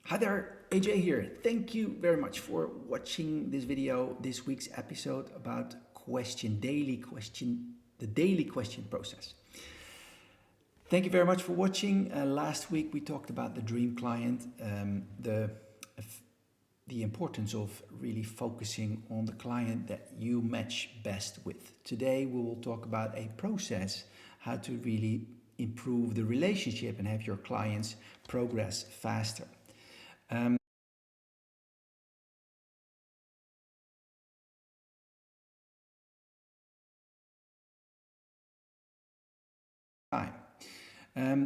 Hi there, AJ here. Thank you very much for watching this video, this week's episode about the daily question process. Thank you very much for watching. Last week we talked about the dream client, the importance of really focusing on the client that you match best with. Today we will talk about a process, how to really improve the relationship and have your clients progress faster.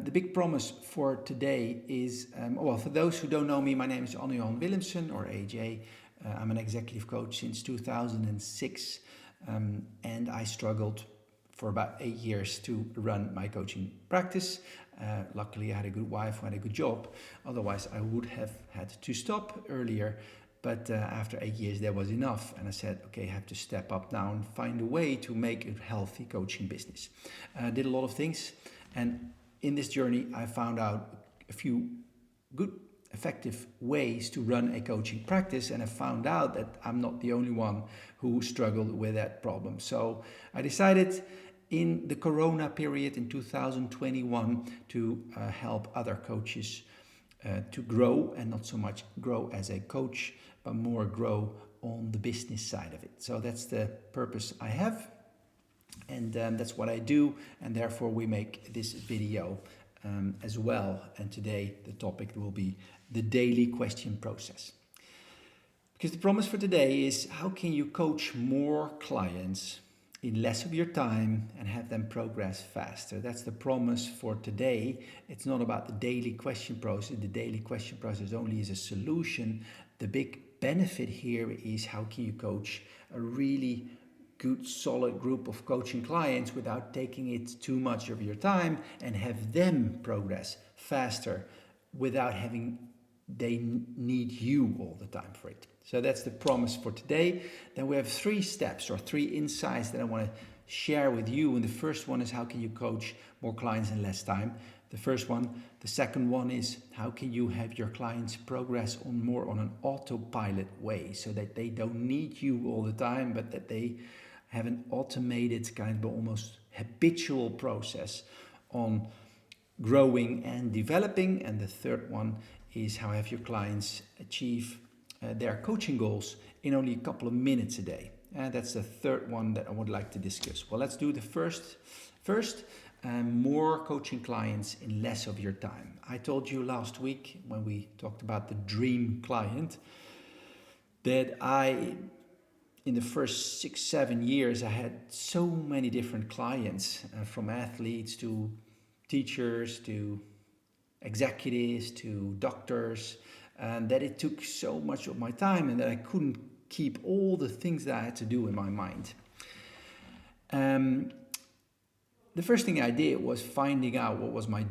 The big promise for today is, for those who don't know me, my name is Anne-Johan Willemsen, or AJ. I'm an executive coach since 2006, and I struggled for about 8 years to run my coaching practice. Luckily, I had a good wife who had a good job. Otherwise, I would have had to stop earlier. But after 8 years, there was enough. And I said, okay, I have to step up now and find a way to make a healthy coaching business. Did a lot of things. And in this journey, I found out a few good, effective ways to run a coaching practice. And I found out that I'm not the only one who struggled with that problem. So I decided in the Corona period in 2021 to help other coaches to grow, and not so much grow as a coach, but more grow on the business side of it. So that's the purpose I have, and that's what I do, and therefore we make this video as well. And today the topic will be the daily question process. Because the promise for today is, how can you coach more clients in less of your time and have them progress faster? That's the promise for today. It's not about the daily question process. The daily question process only is a solution. The big benefit here is, how can you coach a really good, solid group of coaching clients without taking it too much of your time, and have them progress faster without having they need you all the time for it. So that's the promise for today. Then we have 3 steps or 3 insights that I want to share with you. And the first one is, how can you coach more clients in less time? The first one. The second one is, how can you have your clients progress on an autopilot way, so that they don't need you all the time, but that they have an automated kind of almost habitual process on growing and developing. And the third one is, how have your clients achieve their coaching goals in only a couple of minutes a day. And that's the third one that I would like to discuss. Well, let's do the first. More coaching clients in less of your time. I told you last week when we talked about the dream client that in the first 6-7 years, I had so many different clients, from athletes to teachers to executives to doctors, and that it took so much of my time, and that I couldn't keep all the things that I had to do in my mind. The first thing I did was finding out what was my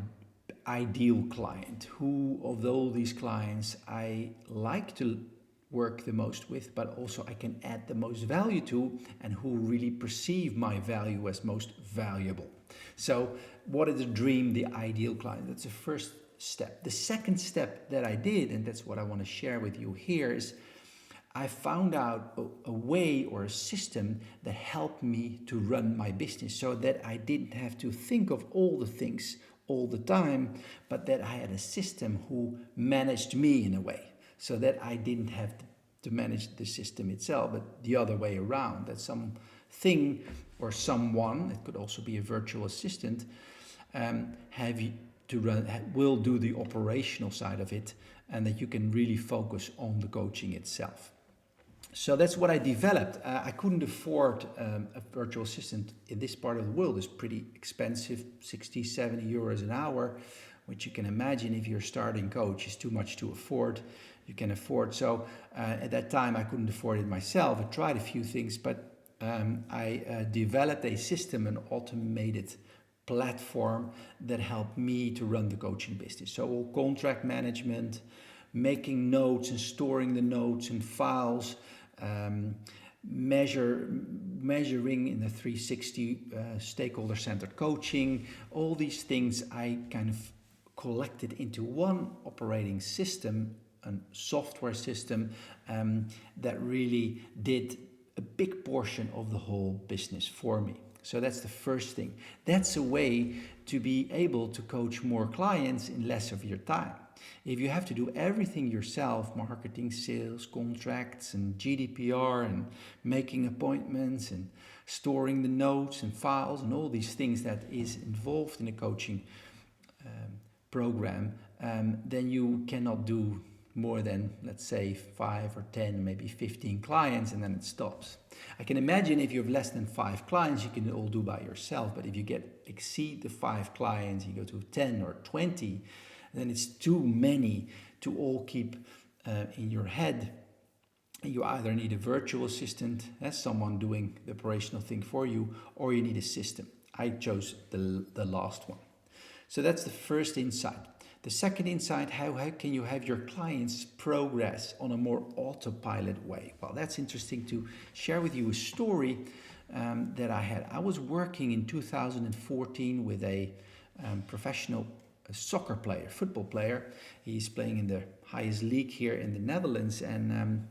ideal client, who of all these clients I like to work the most with, but also I can add the most value to, and who really perceive my value as most valuable. So what is the dream, the ideal client? That's the first step. The second step that I did, and that's what I want to share with you here, is I found out a way or a system that helped me to run my business, so that I didn't have to think of all the things all the time, but that I had a system who managed me in a way, so that I didn't have to manage the system itself, but the other way around, that something or someone, it could also be a virtual assistant, will do the operational side of it, and that you can really focus on the coaching itself. So that's what I developed. I couldn't afford a virtual assistant in this part of the world. It's pretty expensive, 60, 70 euros an hour, which you can imagine if you're starting coach is too much to afford. You can afford. So at that time, I couldn't afford it myself. I tried a few things, but I developed a system, an automated platform that helped me to run the coaching business. So all contract management, making notes and storing the notes in files, measuring in the 360 stakeholder-centered coaching, all these things I kind of collected into one operating system a software system that really did a big portion of the whole business for me. So that's the first thing. That's a way to be able to coach more clients in less of your time. If you have to do everything yourself, marketing, sales, contracts, and GDPR, and making appointments, and storing the notes and files, and all these things that is involved in a coaching program, then you cannot do more than, let's say, 5 or 10, maybe 15 clients, and then it stops. I can imagine if you have less than 5 clients, you can all do by yourself. But if you exceed the 5 clients, you go to 10 or 20, then it's too many to all keep in your head. You either need a virtual assistant, as someone doing the operational thing for you, or you need a system. I chose the last one. So that's the first insight. The second insight, how can you have your clients progress on a more autopilot way? Well, that's interesting to share with you a story that I had. I was working in 2014 with a professional soccer player, football player. He's playing in the highest league here in the Netherlands. And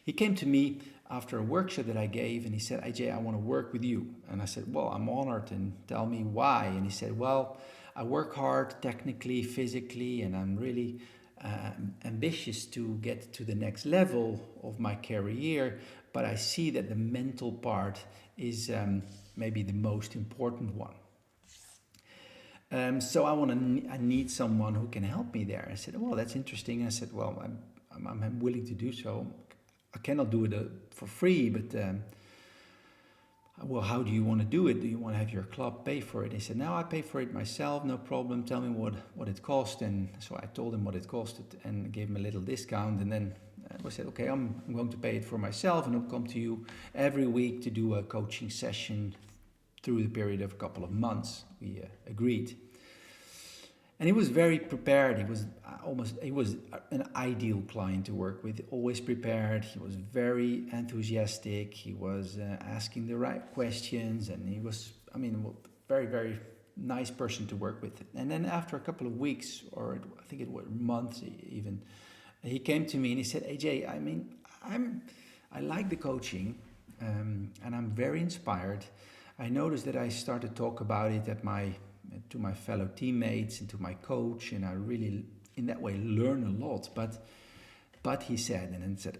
he came to me after a workshop that I gave, and he said, AJ, I want to work with you. And I said, well, I'm honored, and tell me why. And he said, well, I work hard technically, physically, and I'm really ambitious to get to the next level of my career, but I see that the mental part is maybe the most important one. So I need someone who can help me there. I said, well, that's interesting. And I said, well, I'm willing to do so. I cannot do it for free, but well, how do you want to do it? Do you want to have your club pay for it? He said, no, I pay for it myself, no problem. Tell me what it cost. And so I told him what it costed and gave him a little discount. And then I said, okay, I'm going to pay it for myself, and I'll come to you every week to do a coaching session through the period of a couple of months. We agreed. And he was very prepared. He was an ideal client to work with, always prepared. He was very enthusiastic. He was asking the right questions, and he was, very, very nice person to work with. And then after a couple of weeks, or I think it was months even, he came to me and he said, AJ, I like the coaching, and I'm very inspired. I noticed that I started to talk about it to my fellow teammates and to my coach, and I really, in that way, learn a lot. But he said, and then said,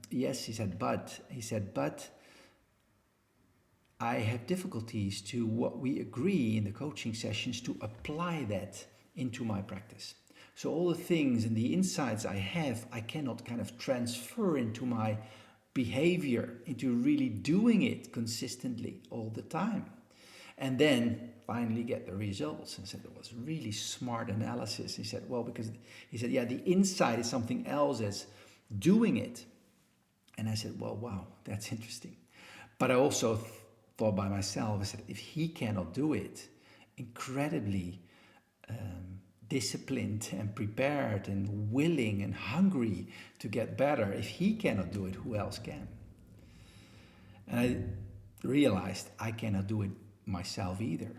yes, he said, but I have difficulties to what we agree in the coaching sessions to apply that into my practice. So all the things and the insights I have, I cannot kind of transfer into my behavior, into really doing it consistently all the time. And then finally get the results. And said it was really smart analysis. He said, well, because he said, yeah, the insight is something else as doing it. And I said, well, wow, that's interesting. But I also thought by myself, I said, if he cannot do it, incredibly disciplined and prepared and willing and hungry to get better, if he cannot do it, who else can? And I realized I cannot do it myself either.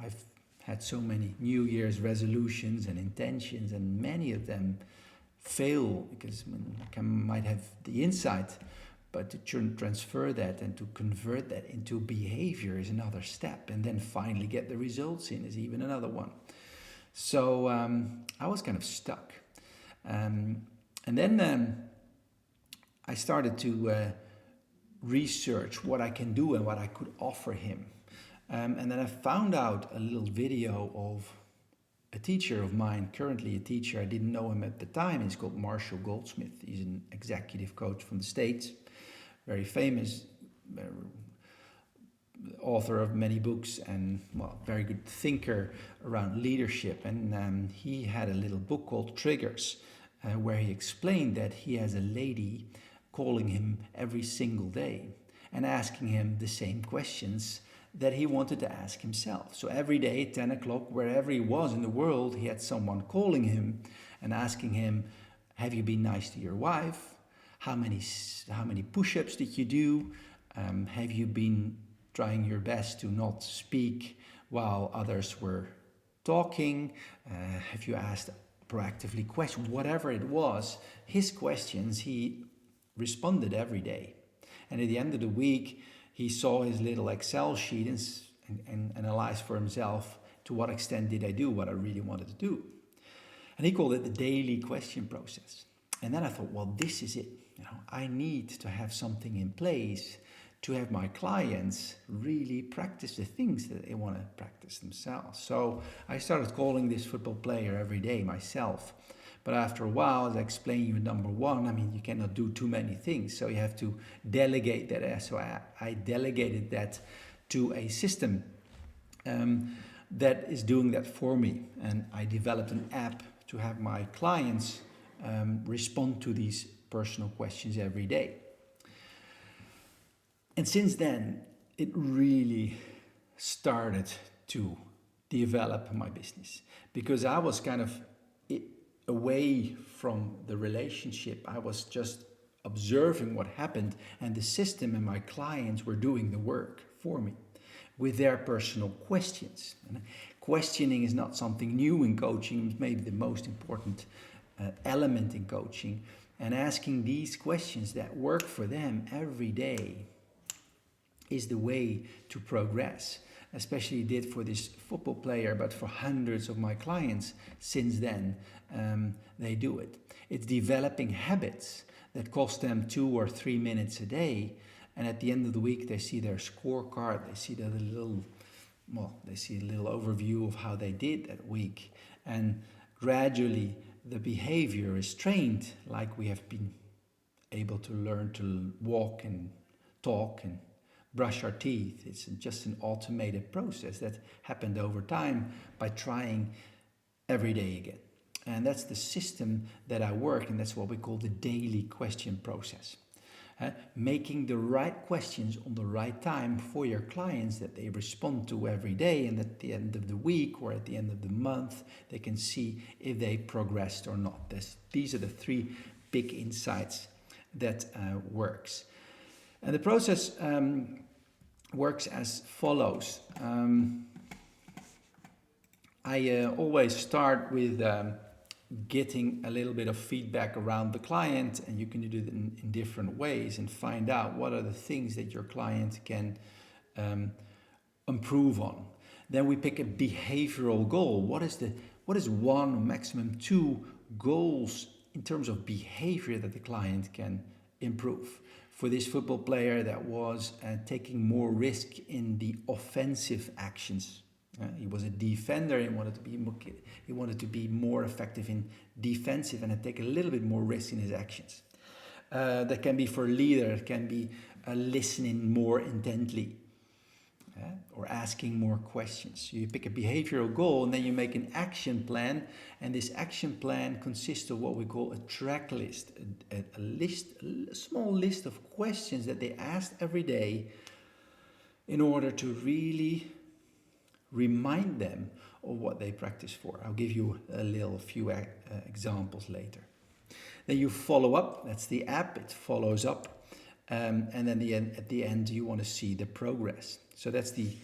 I've had so many New Year's resolutions and intentions, and many of them fail because I might have the insight, but to transfer that and to convert that into behavior is another step, and then finally get the results in is even another one. So I was kind of stuck, and then I started to research what I can do and what I could offer him. And then I found out a little video of a teacher of mine, currently a teacher. I didn't know him at the time. He's called Marshall Goldsmith. He's an executive coach from the States, very famous, author of many books, and very good thinker around leadership. And he had a little book called Triggers, where he explained that he has a lady calling him every single day and asking him the same questions that he wanted to ask himself. So every day at 10 o'clock, wherever he was in the world, he had someone calling him and asking him, have you been nice to your wife? How many push-ups did you do? Have you been trying your best to not speak while others were talking? Have you asked proactively question whatever it was. His questions, he responded every day. And at the end of the week, he saw his little Excel sheet and analyzed for himself to what extent did I do what I really wanted to do. And he called it the daily question process. And then I thought, well, this is it. I need to have something in place to have my clients really practice the things that they want to practice themselves. So I started calling this football player every day myself. But after a while, as I explained you, number one, you cannot do too many things. So you have to delegate that. So I delegated that to a system that is doing that for me. And I developed an app to have my clients respond to these personal questions every day. And since then, it really started to develop my business, because I was kind of away from the relationship. I was just observing what happened, and the system and my clients were doing the work for me with their personal questions. And questioning is not something new in coaching. It's maybe the most important element in coaching. And asking these questions that work for them every day is the way to progress. Especially did for this football player, but for hundreds of my clients since then, they do it. It's developing habits that cost them 2 or 3 minutes a day, and at the end of the week they see their scorecard, they see a little overview of how they did that week, and gradually the behavior is trained, like we have been able to learn to walk and talk and brush our teeth. It's just an automated process that happened over time by trying every day again. And that's the system that I work, and that's what we call the daily question process. Making the right questions on the right time for your clients that they respond to every day, and at the end of the week or at the end of the month, they can see if they progressed or not. These are the 3 big insights that works. And the process works as follows. I always start with getting a little bit of feedback around the client, and you can do it in different ways and find out what are the things that your client can improve on. Then we pick a behavioral goal. What is 1, maximum 2 goals in terms of behavior that the client can improve? For this football player, that was taking more risk in the offensive actions. He was a defender. He wanted to be more effective in defensive and take a little bit more risk in his actions. That can be for a leader. It can be listening more intently, or asking more questions. You pick a behavioral goal, and then you make an action plan. And this action plan consists of what we call a track list, a small list of questions that they ask every day in order to really remind them of what they practice for. I'll give you a few examples later. Then you follow up. That's the app. It follows up. And then at the end, you want to see the progress. So that's the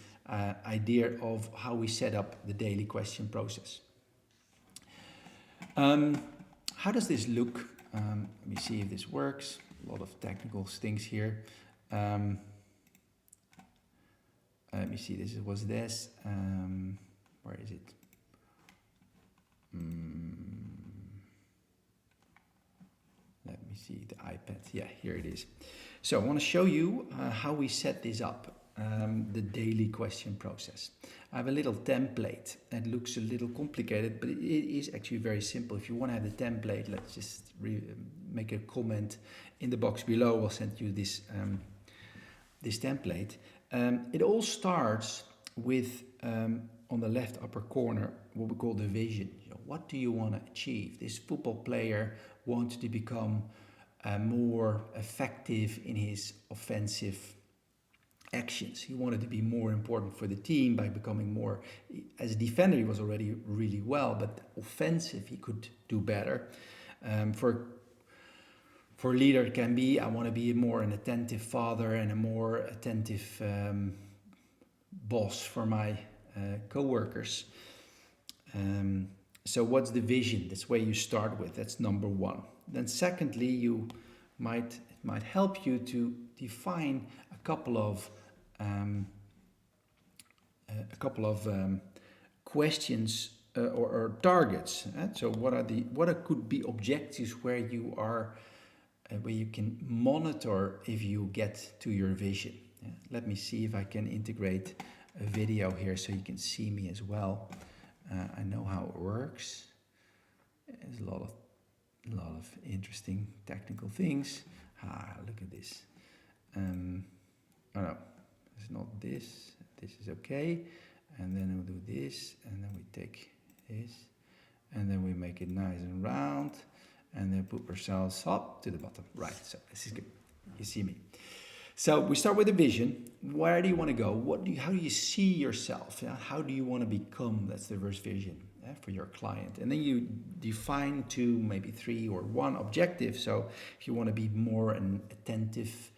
idea of how we set up the daily question process. How does this look? Let me see if this works. A lot of technical things here. Let me see, this was this. Where is it? Let me see, the iPad. Yeah, here it is. So I want to show you how we set this up, the daily question process. I have a little template. It looks a little complicated, but it is actually very simple. If you want to have the template, let's just make a comment in the box below. I'll send you this template. It all starts with, on the left upper corner, what we call the vision. What do you want to achieve? This football player wants to become more effective in his offensive actions. He wanted to be more important for the team by becoming more, as a defender he was already really well, but offensive he could do better. For a leader it can be, I want to be more an attentive father and a more attentive boss for my co-workers. So what's the vision? That's where you start with. That's number one. Then secondly, it might help you to define a couple of questions or targets. So what could be objectives where you are where you can monitor if you get to your vision. Let me see if I can integrate a video here so you can see me as well. I know how it works. There's a lot of interesting technical things. Look at this. Oh no, it's not this. This is okay. And then we'll do this, and then we take this, and then we make it nice and round, and then put ourselves up to the bottom. Right, so this is good. You see me. So we start with a vision. Where do you want to go? How do you see yourself? How do you want to become? That's the first vision for your client. And then you define 2, maybe 3 or 1 objective. So if you want to be more an attentive,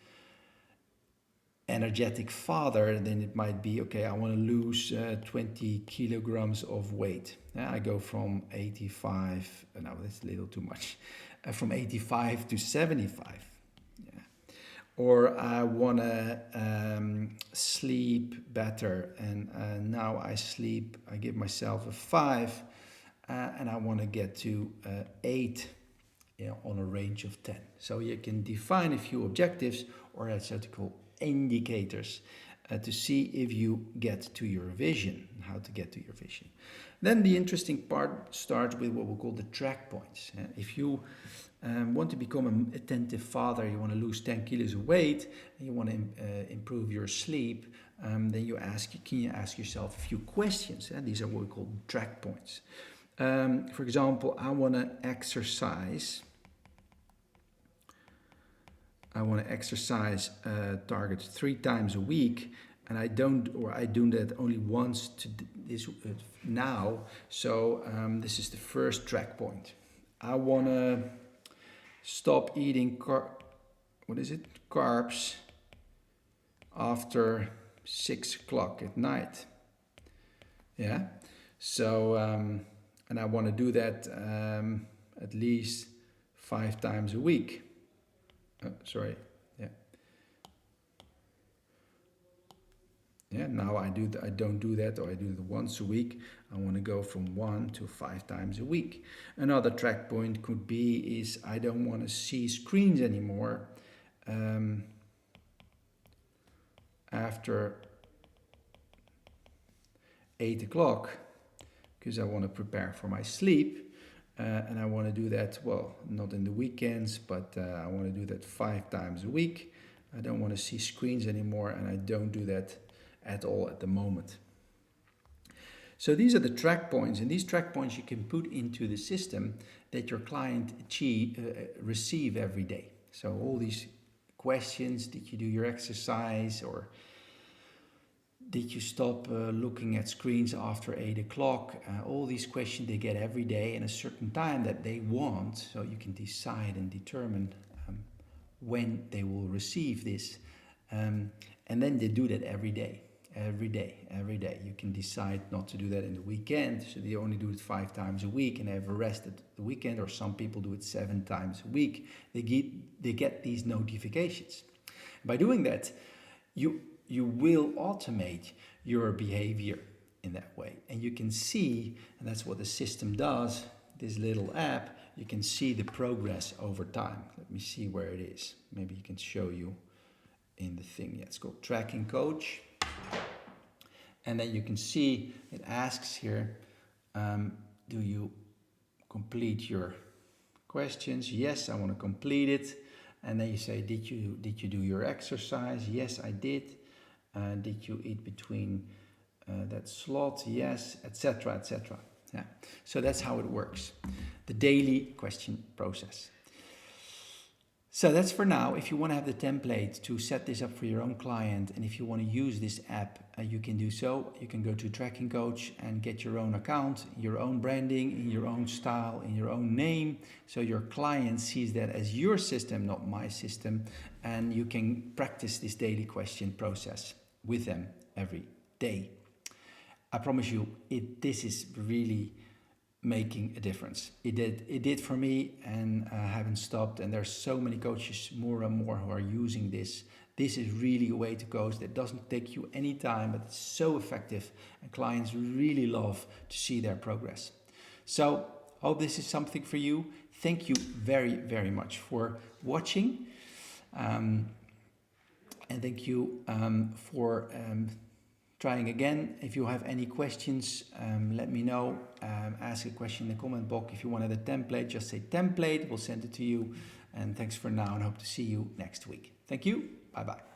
energetic father, then it might be, okay, I want to lose 20 kilograms of weight. I go from 85, no, that's a little too much, from 85 to 75. Or I want to sleep better, and now I give myself a 5, and I want to get to 8 on a range of 10. So you can define a few objectives, or as I call indicators, to see if you get to your vision, how to get to your vision. Then the interesting part starts with what we call the track points. If you want to become an attentive father, you want to lose 10 kilos of weight, and you want to improve your sleep, then can you ask yourself a few questions? These are what we call track points. For example, I want to exercise. Targets 3 times a week, and I do that only once now. So this is the first track point. I want to stop eating carbs after 6 o'clock at night. Yeah. So and I want to do that at least 5 times a week. Now I don't do that, or I do it once a week. I want to go from 1 to 5 times a week. Another track point could be I don't want to see screens anymore after 8 o'clock, because I want to prepare for my sleep. And I want to do that, well, not in the weekends, but I want to do that 5 times a week. I don't want to see screens anymore, and I don't do that at all at the moment. So these are the track points, and these track points you can put into the system that your client receive every day. So all these questions: did you do your exercise, or did you stop looking at screens after 8 o'clock? All these questions they get every day in a certain time that they want, so you can decide and determine when they will receive this. And then they do that every day. You can decide not to do that in the weekend, so they only do it 5 times a week and they have a rest at the weekend, or some people do it 7 times a week. They get these notifications. By doing that, you will automate your behavior in that way. And you can see, and that's what the system does, this little app, you can see the progress over time. Let me see where it is. Maybe you can show you in the thing. Yeah, it's called Tracking Coach. And then you can see it asks here, do you complete your questions? Yes, I want to complete it. And then you say, did you do your exercise? Yes, I did. Did you eat between that slot? Yes, etc., etc. Yeah. So that's how it works. The daily question process. So that's for now. If you want to have the template to set this up for your own client, and if you want to use this app, you can do so. You can go to Tracking Coach and get your own account, your own branding, in your own style, in your own name. So your client sees that as your system, not my system. And you can practice this daily question process with them every day. I promise you, this is really making a difference. It did for me, and I haven't stopped. And there's so many coaches more and more who are using this. This is really a way to coach that doesn't take you any time, but it's so effective, and clients really love to see their progress. So hope this is something for you. Thank you very, very much for watching. And thank you for trying again. If you have any questions, let me know. Ask a question in the comment box. If you wanted a template, just say template. We'll send it to you. And thanks for now, and hope to see you next week. Thank you. Bye-bye.